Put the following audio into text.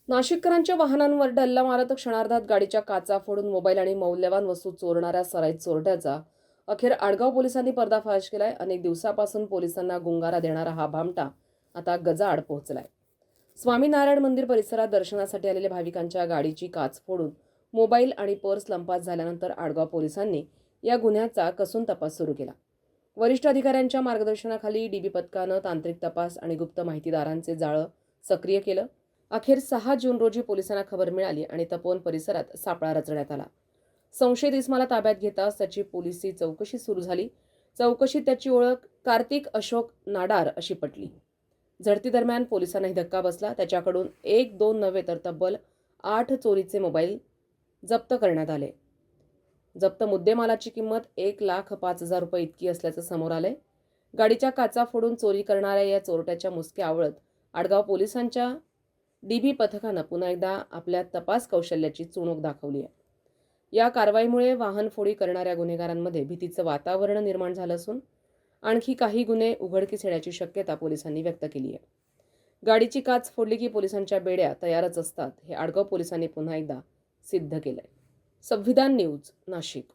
नाशिककरांच्या वाहनांवर डल्ला मारत क्षणार्धात गाडीच्या काचा फोडून मोबाईल आणि मौल्यवान वस्तू चोरणाऱ्या सराईत चोरट्याचा अखेर आडगाव पोलिसांनी पर्दाफाश केलाय. अनेक दिवसापासून पोलिसांना गुंगारा देणारा हा भामटा आता गजाआड पोहोचलाय. स्वामीनारायण मंदिर परिसरात दर्शनासाठी आलेल्या भाविकांच्या गाडीची काच फोडून मोबाईल आणि पर्स लंपास झाल्यानंतर आडगाव पोलिसांनी या गुन्ह्याचा कसून तपास सुरू केला. वरिष्ठ अधिकाऱ्यांच्या मार्गदर्शनाखाली डीबी पथकानं तांत्रिक तपास आणि गुप्त माहितीदारांचे जाळं सक्रिय केलं. अखेर 6 जून रोजी पोलिसांना खबर मिळाली आणि तपोवन परिसरात सापळा रचण्यात आला. संशयित इस्माला ताब्यात घेताच त्याची पोलिसी चौकशी सुरू झाली. चौकशीत त्याची ओळख कार्तिक अशोक नाडार अशी पटली. झडतीदरम्यान पोलिसांनाही धक्का बसला. त्याच्याकडून 1-2 नव्हे तर तब्बल 8 चोरीचे मोबाईल जप्त करण्यात आले. जप्त मुद्देमालाची किंमत 1,05,000 रुपये इतकी असल्याचं समोर आलंय. गाडीच्या काचा फोडून चोरी करणाऱ्या या चोरट्याच्या मुसक्या आवळत आडगाव पोलिसांच्या डीबी पथकानं पुन्हा एकदा आपल्या तपास कौशल्याची चुणूक दाखवली आहे. या कारवाईमुळे वाहनफोडी करणाऱ्या गुन्हेगारांमध्ये भीतीचं वातावरण निर्माण झालं असून आणखी काही गुन्हे उघडकीस येण्याची शक्यता पोलिसांनी व्यक्त केली आहे. गाडीची काच फोडली की पोलिसांच्या बेड्या तयारच असतात, हे आडगाव पोलिसांनी पुन्हा एकदा सिद्ध केलंय. संविधान न्यूज, नाशिक.